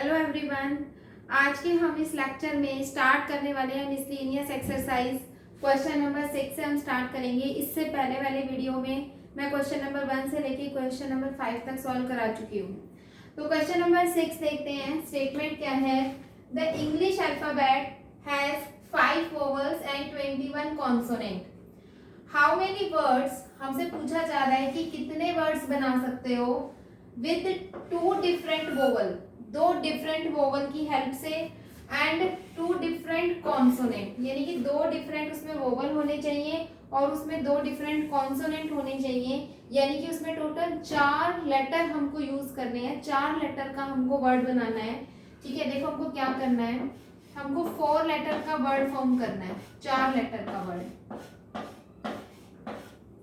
Hello everyone. आज के हम इस लेक्चर में स्टार्ट करने वाले हैं मिसलेनियस एक्सरसाइज। क्वेश्चन नंबर 6 से हम स्टार्ट करेंगे। इससे पहले वाले वीडियो में मैं क्वेश्चन नंबर 1 से लेके क्वेश्चन नंबर 5 तक सॉल्व करा चुकी हूँ। तो क्वेश्चन नंबर 6 देखते हैं। स्टेटमेंट क्या है? The English alphabet has 5 vowels and 21 consonant. How many words, हमसे पूछा जा रहा है कि कितने वर्ड्स बना सकते हो with 2 different vowel, 2 different vowel की हेल्प से एंड 2 डिफरेंट कॉन्सोनेंट, यानी कि 2 डिफरेंट उसमें वोवल होने चाहिए और उसमें 2 डिफरेंट कॉन्सोनेंट होने चाहिए, यानी कि उसमें टोटल 4 लेटर हमको यूज करने हैं। 4 लेटर का हमको वर्ड बनाना है। ठीक है, देखो हमको क्या करना है, हमको 4 लेटर का वर्ड फॉर्म करना है, 4 लेटर का वर्ड।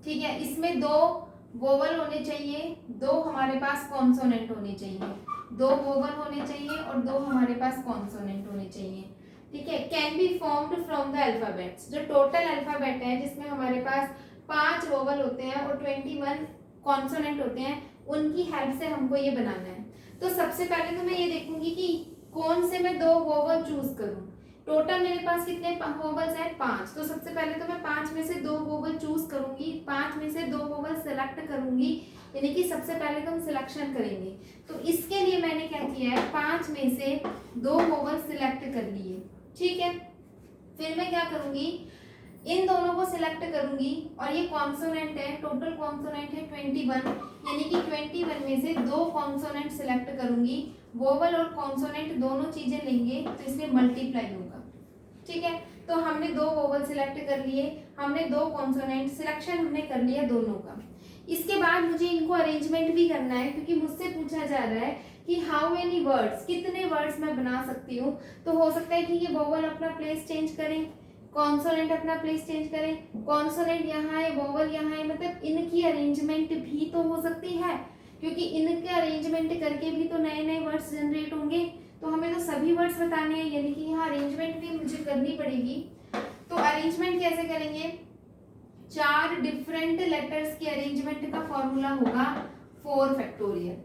ठीक है, इसमें 2 वोवल होने चाहिए, 2 हमारे पास कॉन्सोनेंट होने चाहिए, 2 वोवल होने चाहिए और 2 हमारे पास कॉन्सोनेंट होने चाहिए। ठीक है, can be formed from the alphabets. जो टोटल अल्फाबेट है जिसमें हमारे पास 5 वोवल होते हैं और 21 कॉन्सोनेंट होते हैं, उनकी हेल्प से हमको ये बनाना है। तो सबसे पहले तो मैं ये देखूंगी कि कौन से मैं 2 वोवल चूज करूं। टोटल मेरे पास कितने वोवल्स हैं? 5। तो सबसे पहले तो मैं 5 में से 2 वोवल चूज करूंगी, 5 में से 2 वोवल सेलेक्ट करूंगी, यानी कि सबसे पहले तो हम सिलेक्शन करेंगे। तो इसके लिए मैंने क्या किया है, 5 में से 2 वोवल सिलेक्ट कर लिए। ठीक है, फिर मैं क्या करूंगी, इन दोनों को सिलेक्ट करूंगी और ये कॉन्सोनेंट है, टोटल कॉन्सोनेंट है 21, यानी कि 21 में से 2 कॉन्सोनेंट सिलेक्ट करूंगी। वोवल और कॉन्सोनेंट दोनों चीजें लेंगे तो इसमें मल्टीप्लाई होगा। ठीक है, तो हमने 2 वोवल सिलेक्ट कर लिए, हमने 2 कॉन्सोनेंट सिलेक्शन हमने कर लिया दोनों का। इसके बाद मुझे इनको अरेंजमेंट भी करना है, क्योंकि मुझसे पूछा जा रहा है कि हाउ मेनी वर्ड्स, कितने वर्ड्स मैं बना सकती हूँ। तो हो सकता है कि ये वोवल अपना प्लेस चेंज करें, कॉन्सोनेंट अपना प्लेस चेंज करें, कॉन्सोनेंट यहाँ है, वोवल यहाँ है, मतलब इनकी अरेंजमेंट भी तो हो सकती है, क्योंकि इनके अरेंजमेंट करके भी तो नए नए वर्ड्स जनरेट होंगे। तो हमें तो सभी वर्ड्स बताने हैं, यानी कि यहाँ अरेंजमेंट भी मुझे करनी पड़ेगी। तो अरेंजमेंट कैसे करेंगे? 4 डिफरेंट लेटर्स की अरेंजमेंट का फॉर्मूला होगा 4 factorial.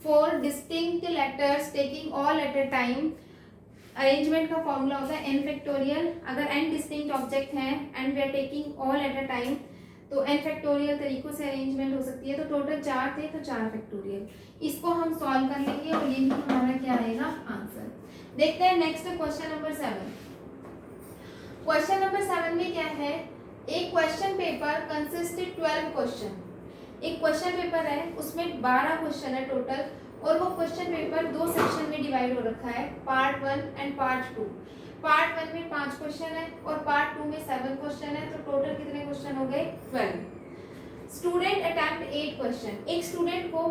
4 distinct letters taking all at a time, arrangement का फॉर्मूला होता है n फैक्टोरियल। अगर n डिस्टिंक्ट ऑब्जेक्ट हैं and we are taking all at a time, तो n फैक्टोरियल तरीकों से अरेंजमेंट हो सकती है। तो टोटल 4 थे, तो 4 फैक्टोरियल। इसको हम सॉल्व कर लेंगे और यही हमारा क्या रहेगा, आंसर। देखते हैं next question number 7। Question number 7 में क्या है, एक क्वेश्चन पेपर कंसिस्ट 12 क्वेश्चन। एक क्वेश्चन पेपर है, उसमें 12 क्वेश्चन है टोटल, और वो क्वेश्चन पेपर 2 सेक्शन में डिवाइड हो रखा है, पार्ट 1 एंड पार्ट 2। पार्ट 1 में 5 क्वेश्चन है और पार्ट 2 में 7 क्वेश्चन है, तो टोटल कितने क्वेश्चन हो गए, 12। Student attempt 8 question. एक स्टूडेंट को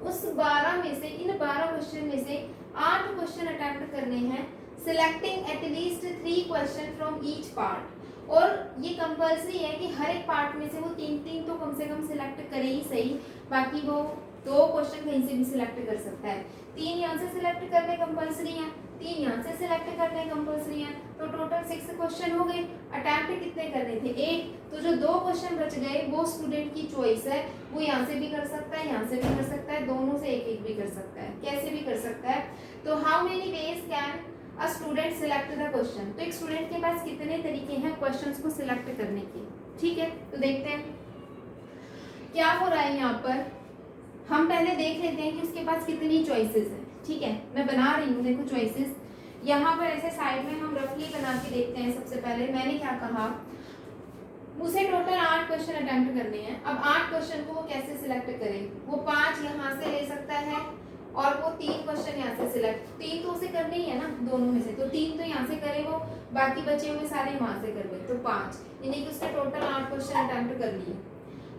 उस 12 में से, इन 12 क्वेश्चन में से 8 क्वेश्चन अटेम्प्ट करने हैं, selecting at least 3 question from each part. और ये कंपल्सरी है कि हर एक पार्ट में से वो 3-3 तो कम से कम सिलेक्ट करे ही सही, बाकी वो 2 क्वेश्चन कहीं से भी सिलेक्ट कर सकता है। 3 यहाँ से सिलेक्ट करने कंपल्सरी है, 3 यहाँ से सिलेक्ट करने कंपल्सरी है, तो टोटल 6 क्वेश्चन हो गए। अटेम्प्ट कितने करने थे, 8। तो जो 2 क्वेश्चन बच गए वो स्टूडेंट की चॉइस है, वो यहाँ से भी कर सकता है, यहाँ से भी कर सकता है, दोनों से एक भी कर सकता है, कैसे भी कर सकता है। तो how many ways can a student select the question. तो एक स्टूडेंट के पास कितने तरीके हैं क्वेश्चंस को सिलेक्ट करने के। ठीक है, तो देखते हैं क्या हो रहा है यहाँ पर। हम पहले देख लेते हैं कि उसके पास कितनी चॉइसेस है। ठीक है, मैं बना रही हूँ, देखो चॉइसेस यहाँ पर ऐसे साइड में हम रफली बना के देखते हैं। सबसे पहले मैंने क्या कहा, उसे टोटल 8 क्वेश्चन अटेम्प्ट करने हैं। अब 8 क्वेश्चन को वो कैसे सिलेक्ट करे, वो 5 यहाँ से ले सकता है और वो 3 क्वेश्चन यहाँ से सिलेक्ट, 3 तो उसे करने ही है ना दोनों में से, तो 3 तो यहाँ से करे वो, बाकी बचे हुए सारे वहां से कर गए, तो 5, यानी कि उसने टोटल 8 क्वेश्चन अटेम्प्ट कर लिए।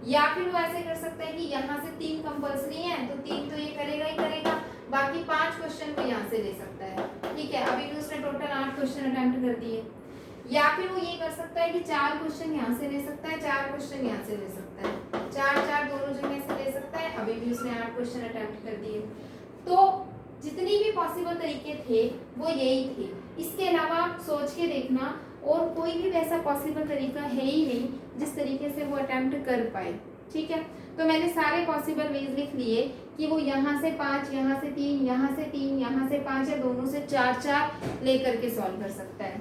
या फिर वो ऐसे कर सकता है कि यहाँ से 3 कंपल्सरी है, तो 3 तो ये करेगा ही करेगा, बाकी 5 क्वेश्चन को यहाँ से ले सकता है। ठीक है, अभी भी उसने टोटल 8 क्वेश्चन अटेम्प्ट कर दिए। या फिर वो ये कर सकता है कि 4 क्वेश्चन यहाँ से ले सकता है, 4 क्वेश्चन यहाँ से ले सकता है, 4 दोनों जगह से ले सकता है, अभी भी उसने 8 क्वेश्चन अटेम्प्ट कर दिए। तो जितनी भी पॉसिबल तरीके थे वो यही थे, इसके अलावा आप सोच के देखना और कोई भी वैसा पॉसिबल तरीका है ही नहीं जिस तरीके से वो अटेम्प्ट कर पाए। ठीक है, तो मैंने सारे पॉसिबल वेज लिख लिए कि वो यहाँ से 5, यहाँ से 3, यहाँ से 3, यहाँ से 5 या दोनों से 4 लेकर के सॉल्व कर सकता है।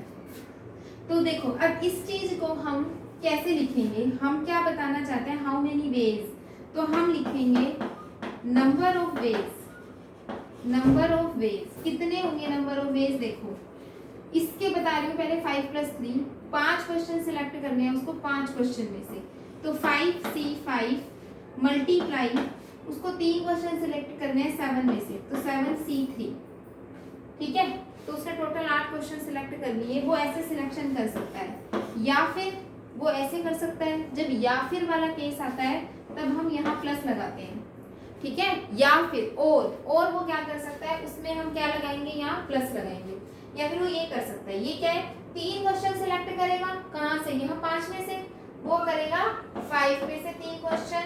तो देखो अब इस चीज को हम कैसे लिखेंगे, हम क्या बताना चाहते हैं, हाउ मेनी वेज, तो हम लिखेंगे नंबर ऑफ वेज, कितने होंगे नंबर ऑफ वेज। देखो इसके बता रही हूँ पहले 5 + 3, 5 क्वेश्चन सिलेक्ट करने हैं उसको 5 क्वेश्चन में से, तो 5C5 मल्टीप्लाई उसको 3 क्वेश्चन सिलेक्ट करने हैं 7 में से, तो 7C3, ठीक है। तो उसने टोटल 8 क्वेश्चन सिलेक्ट कर लिए। वो ऐसे सिलेक्शन कर सकता है या फिर वो ऐसे कर सकता है, जब या फिर वाला केस आता है तब हम यहाँ प्लस लगाते हैं, ठीक है, या फिर और वो क्या कर सकता है, उसमें हम क्या लगाएंगे, यहाँ प्लस लगाएंगे, या फिर वो ये कर सकता है, ये क्या है, 3 क्वेश्चन सिलेक्ट करेगा, कहाँ से, यहाँ 5 में से, वो करेगा 5 में से 3 क्वेश्चन,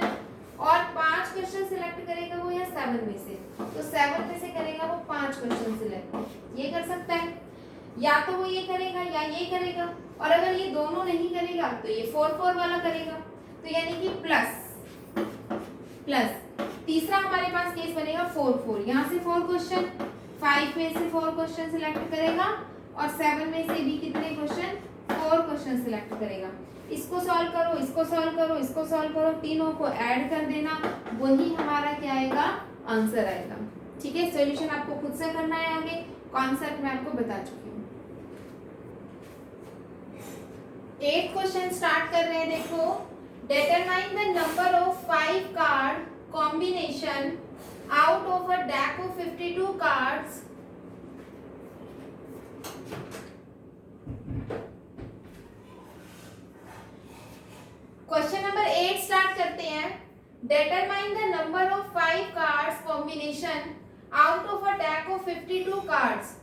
और 5 क्वेश्चन सिलेक्ट करेगा वो यहाँ 7 में से, तो 7 में से करेगा वो 5 क्वेश्चन सिलेक्ट, ये कर सकता है। या तो वो ये करेगा या ये करेगा, और अगर ये दोनों नहीं करेगा तो ये 4 वाला करेगा, तो यानी कि प्लस। तीसरा हमारे पास केस बनेगा 4, यहाँ से 4 क्वेश्चन, 5 में से 4 क्वेश्चन सिलेक्ट करेगा, और 7 में से भी कितने क्वेश्चन, 4 क्वेश्चन सिलेक्ट करेगा। इसको सॉल्व करो, इसको सॉल्व करो, इसको सॉल्व करो, तीनों को ऐड कर देना, वही हमारा क्या आएगा, आंसर आएगा, ठीक है। सॉल्यूशन आपको खुद से करना है, आगे कॉन्सेप्ट मैं आपको बता चुकी हूँ। 8 क्वेश्चन स्टार्ट कर रहे हैं। देखो, determine the number of 5 card combination out of a deck of 52 cards question number 8 start करते हैं। Determine the number of 5 cards combination out of a deck of 52 cards.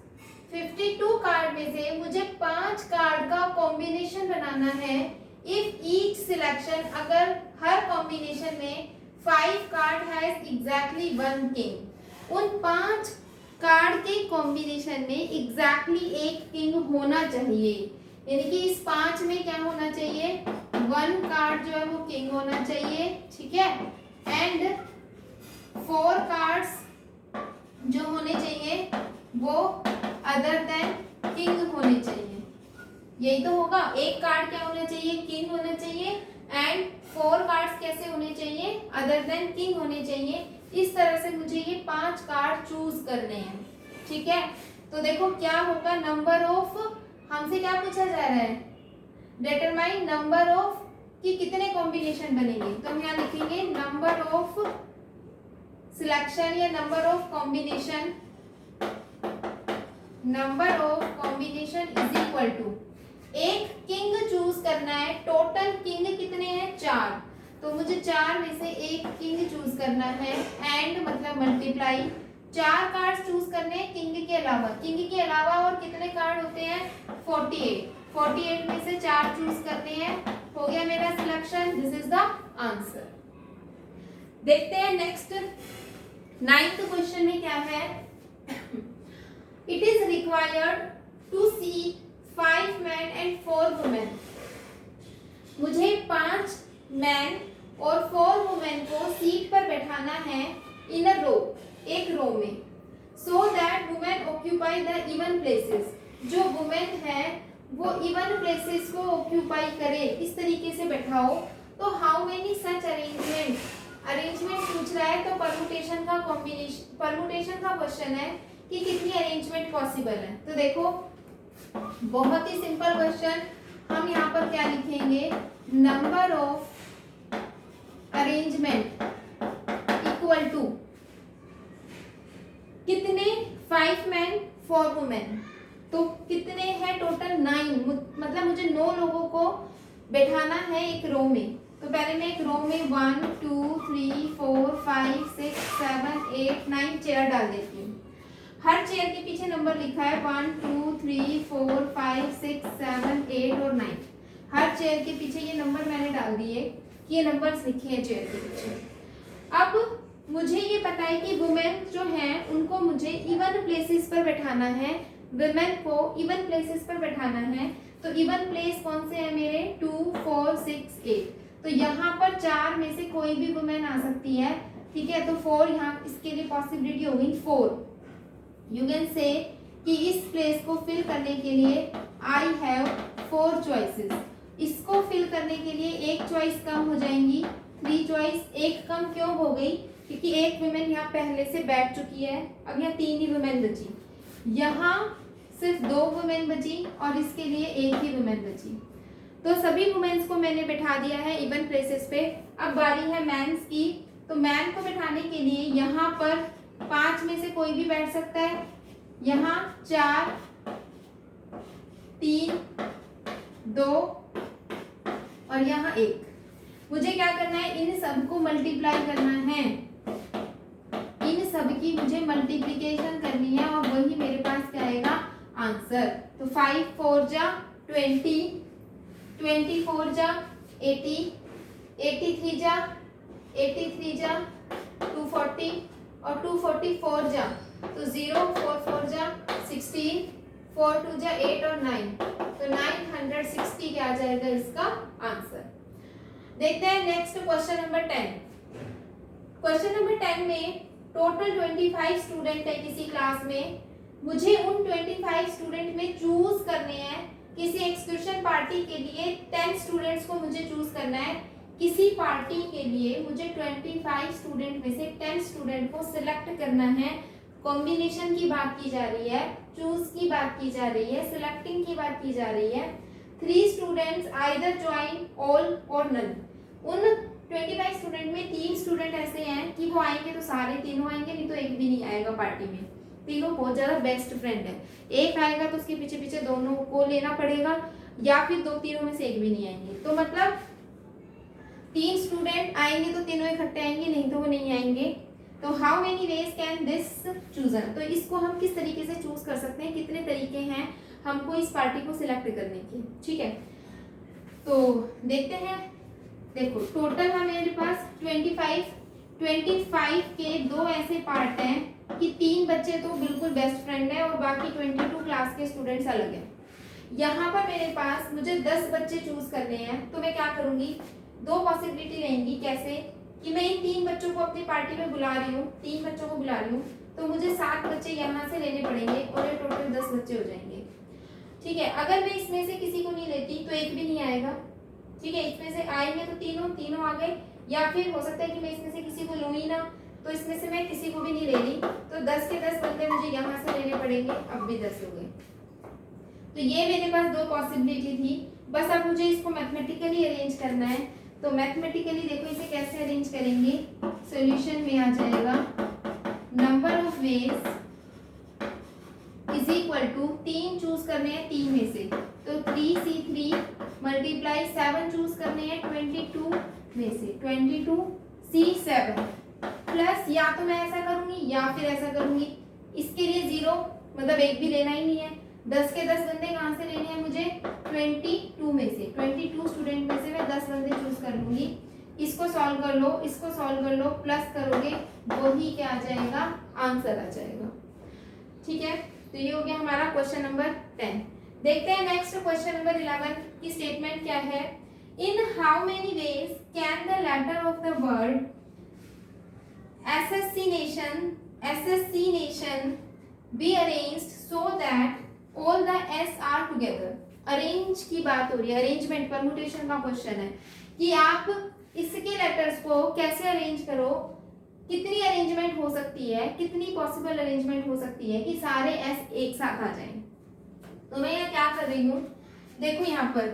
52 card में से मुझे 5 कार्ड का कॉम्बिनेशन बनाना है। इफ ईच सिलेक्शन, अगर हर combination में 5 card has exactly 1 king, उन 5 कार्ड के कॉम्बिनेशन में एग्जैक्टली एक किंग होना चाहिए, यानी कि इस 5 में क्या होना चाहिए, 1 कार्ड जो है वो किंग होना चाहिए, ठीक है। एंड 4 कार्ड्स जो होने चाहिए वो अदर देन किंग होने चाहिए, यही तो होगा। एक कार्ड क्या होना चाहिए, किंग होना चाहिए, एंड 4 कार्ड्स कैसे होने चाहिए, अदर देन किंग होने चाहिए। इस तरह से मुझे ये 5 कार्ड चूज करने हैं, ठीक है। तो देखो क्या होगा, नंबर ऑफ, हमसे क्या पूछा जा रहा है, डिटरमाइन नंबर ऑफ कि कितने कॉम्बिनेशन बनेंगे, तो हम यहाँ लिखेंगे नंबर ऑफ सिलेक्शन या number of combination, number of combination is equal to, एक किंग चूज करना है, टोटल किंग कितने हैं, 4, तो मुझे 4 में से एक किंग चूज करना है, एंड मतलब मल्टीप्लाई 4 कार्ड चूज करने हैं किंग के अलावा, किंग के अलावा और कितने कार्ड होते हैं, 48 में से 4 चूज करते हैं, हो गया मेरा selection, this is the answer. देखते हैं नेक्स्ट 9th क्वेश्चन में क्या है। It is required to see 5 men and 4 women। मुझे 5 मैन और 4 वुमेन को सीट पर बैठाना है इन अ रो, एक रो में, so that women occupy the even places, जो वुमेन है वो इवन प्लेसेस को ऑक्यूपाई करे, इस तरीके से बैठाओ। तो हाउ मेनी सच अरेंजमेंट पूछ रहा है, तो परमुटेशन का कॉम्बिनेशन, परमुटेशन का क्वेश्चन है कि कितनी अरेंजमेंट पॉसिबल है। तो देखो बहुत ही सिंपल क्वेश्चन, हम यहाँ पर क्या लिखेंगे, number of arrangement equal to कितने, 5 men 4 women, तो कितने हैं टोटल, 9, मतलब मुझे 9 लोगों को बैठाना है एक रो में। तो पहले मैं एक रो में 1 2 3 4 5 6 7 8 9 चेयर डाल देती हूँ। हर चेयर के पीछे नंबर लिखा है 1 2 3 4 5 6 7 8 और 9। हर चेयर के पीछे ये नंबर मैंने डाल दिए कि ये नंबर्स लिखे हैं चेयर के पीछे। अब मुझे ये पता है कि वुमेन जो हैं उनको मुझे इवन प्लेसेस पर बैठाना है, वुमेन को इवन प्लेसेस पर बैठाना है। तो इवन प्लेस कौन से हैं मेरे, 2 4 6 8। तो यहाँ पर 4 में से कोई भी वुमेन आ सकती है, ठीक है। तो 4 यहाँ इसके लिए पॉसिबिलिटी हो गई 4। यू कैन से कि इस प्लेस को फिल करने के लिए आई हैव 4 चॉइसेस। इसको फिल करने के लिए एक चॉइस कम हो जाएंगी, 3 चॉइस। एक कम क्यों हो गई? क्योंकि एक वुमेन यहाँ पहले से बैठ चुकी है, अब यहाँ 3 ही वुमेन बची। यहाँ सिर्फ 2 वुमेन बची और इसके लिए एक ही वुमेन बची। तो सभी वुमेन्स को मैंने बैठा दिया है इवन प्लेसेस पे। अब बारी है मैंस की। तो मैन को बैठाने के लिए यहाँ पर 5 में से कोई भी बैठ सकता है। यहाँ 4, 3, 2 और यहाँ 1। मुझे क्या करना है? इन सबको मल्टीप्लाई करना है, इन सब की मुझे मल्टीप्लिकेशन करनी है और वही मेरे पास क्या आएगा? आंसर। तो 5 4 जा 20, 24 जा 80, 83 जा 83 जा 240 और 244 जा तो 0, 4 4 जा 16, 4 2 जा 8 और 9, तो 960 क्या आ जाएगा इसका आंसर। देखते हैं next question number 10। Question number 10 में टोटल 25 स्टूडेंट है किसी क्लास में। मुझे उन 25 स्टूडेंट में चूज करने हैं। किसी एक्सक्यूशन पार्टी के लिए 10 स्टूडेंट्स को मुझे चूज करना है। किसी पार्टी के लिए मुझे 25 स्टूडेंट में से 10 स्टूडेंट को सिलेक्ट करना है। कॉम्बिनेशन की बात की जा रही है, चूज की बात की जा रही है, सिलेक्टिंग की बात की जा रही है। 3 स्टूडेंट्स आइदर ज्वाइन ऑल और नन। उन 25 स्टूडेंट में 3 स्टूडेंट ऐसे हैं कि वो आएंगे तो सारे तीनों आएंगे, नहीं तो एक भी नहीं आएगा पार्टी में। तीनों बहुत ज्यादा बेस्ट फ्रेंड है। एक आएगा तो उसके पीछे पीछे दोनों को लेना पड़ेगा, या फिर तीनों में से एक भी नहीं आएंगे। तो मतलब 3 स्टूडेंट आएंगे तो तीनों इकट्ठे आएंगे, नहीं तो वो नहीं आएंगे। तो how many ways can this chosen? तो इसको हम किस तरीके से चूज कर सकते हैं, कितने तरीके हैं हमको इस पार्टी को सिलेक्ट करने की, ठीक है। तो देखते हैं। देखो टोटल है मेरे पास 25 के 2 ऐसे पार्ट हैं कि 3 बच्चे तो बिल्कुल बेस्ट फ्रेंड है और बाकी 22 क्लास के स्टूडेंट्स अलग हैं। यहाँ पर मेरे पास मुझे 10 बच्चे चूज करने हैं, तो मैं क्या करूंगी? 2 पॉसिबिलिटी रहेंगी। कैसे कि मैं इन 3 बच्चों को अपनी पार्टी में बुला रही हूँ, 3 बच्चों को बुला रही हूँ, तो मुझे 7 बच्चे यहाँ से लेने पड़ेंगे और ये टोटल 10 बच्चे हो जाएंगे, ठीक है। अगर मैं इसमें से किसी को नहीं लेती तो एक भी नहीं आएगा, ठीक है। इसमें से आएंगे तो तीनों आ गए, या फिर हो सकता है कि मैं इसमें से किसी को लूँ ही ना, तो इसमें से मैं किसी को भी नहीं ले रही, तो 10 के 10 बंदे मुझे यहाँ से लेने पड़ेंगे। अब भी 10 हो गए। तो ये मेरे पास 2 पॉसिबिलिटी थी। बस अब मुझे इसको मैथमेटिकली अरेंज करना है। तो मैथमेटिकली देखो इसे कैसे अरेंज करेंगे। सॉल्यूशन में आ जाएगा number of ways is equal to 3 choose करने हैं 3 में से, तो 3C3 मल्टीप्लाई 7 चूज करने हैं 22 में से, 22C7 प्लस, या तो मैं ऐसा करूंगी या फिर ऐसा करूंगी। इसके लिए 0 मतलब एक भी लेना ही नहीं है। 10 के 10 बंदे कहाँ से लेने हैं मुझे? 22 में से, 22 स्टूडेंट में से मैं 10 बंदे चूज कर लूंगी। इसको सॉल्व कर लो, इसको सॉल्व कर लो, प्लस करोगे वही क्या आ जाएगा? आंसर आ जाएगा, ठीक है। तो ये हो गया हमारा क्वेश्चन नंबर 10। देखते हैं नेक्स्ट क्वेश्चन नंबर 11 की स्टेटमेंट क्या है। In how many ways can the letter of the word assassination be arranged so that all the S are together? Arrange की बात हो रही है, अरेंजमेंट परमुटेशन का क्वेश्चन है कि आप इसके लेटर्स को कैसे अरेंज करो, कितनी अरेंजमेंट हो सकती है, कितनी पॉसिबल अरेंजमेंट हो सकती है कि सारे एस एक साथ आ जाएं। तो मैं यहाँ क्या कर रही हूँ, देखो यहाँ पर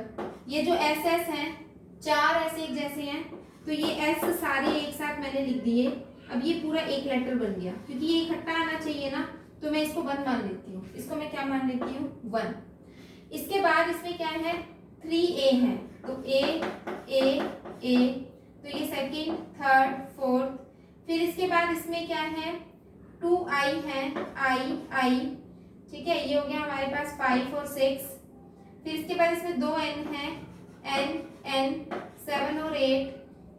ये जो एस एस हैं 4 ऐसे एक जैसे हैं, तो ये एस सारे एक साथ मैंने लिख दिए। अब ये पूरा एक लेटर बन गया, क्योंकि ये इकट्ठा आना चाहिए ना, तो मैं इसको 1 मान लेती हूँ। इसको मैं क्या मान लेती हूँ? 1। इसके बाद इसमें क्या है? 3A है, तो A, तो ये सेकंड, थर्ड, फोर्थ। फिर इसके बाद इसमें क्या है? 2I है, I, ठीक है। ये हो गया हमारे पास 5 और 6। फिर इसके बाद इसमें 2N है, N, 7 और 8।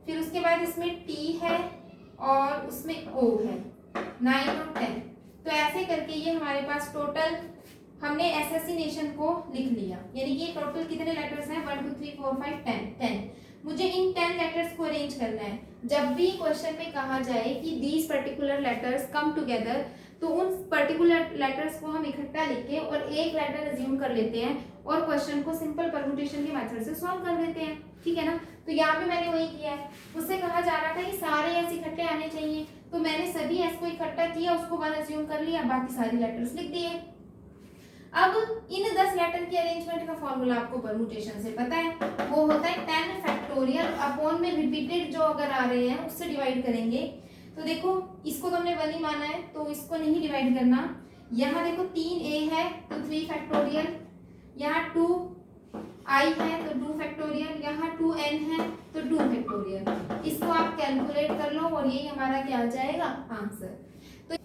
फिर उसके बाद इसमें T है और उसमें O है, 9 और 10। तो ऐसे करके ये हमारे पास टोटल हमने एसेसिनेशन को लिख लिया, यानी कि टोटल कितने लेटर्स हैं? 1 2 3 4 5 10। मुझे इन 10 लेटर्स को अरेंज करना है। जब भी क्वेश्चन में कहा जाए कि these particular letters come together, तो उन पर्टिकुलर लेटर्स को हम इकट्ठा लिख के और एक लेटर अज्यूम कर लेते हैं और क्वेश्चन को सिंपल परमुटेशन के मेथड से सॉल्व कर देते हैं, ठीक है ना। तो यहाँ पे मैंने वही किया है। उससे कहा जा रहा था कि सारे एस इकट्ठे आने चाहिए, तो मैंने सभी एस को इकट्ठा किया, उसको 1 अज्यूम कर लिया, बाकी सारी लेटर्स लिख दिए। अब इन 10 लेटर की अरेंजमेंट का फॉर्मूला आपको परमुटेशन से पता है, वो होता है 10 फैक्टोरियल अपॉन में रिपीटेड जो अगर आ रहे हैं उससे डिवाइड करेंगे। तो देखो इसको तो हमने 1 ही माना है, तो इसको नहीं डिवाइड करना। यहाँ देखो 3a है तो 3 फैक्टोरियल, यहाँ 2i है तो 2 फैक्टोरियल, यहाँ 2n है तो 2 फैक्टोरियल। इसको आप कैलकुलेट कर लो और यही हमारा क्या आ जाएगा आंसर।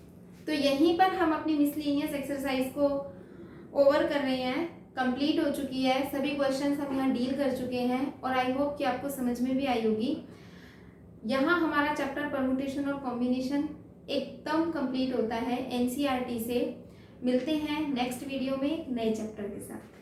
तो यहीं पर हम अपनी मिसलेनियस एक्सरसाइज को ओवर कर रहे हैं, कंप्लीट हो चुकी है। सभी क्वेश्चंस हम यहाँ डील कर चुके हैं और आई होप कि आपको समझ में भी आई होगी। यहाँ हमारा चैप्टर परमुटेशन और कॉम्बिनेशन एकदम कंप्लीट होता है एनसीईआरटी से। मिलते हैं नेक्स्ट वीडियो में नए चैप्टर के साथ।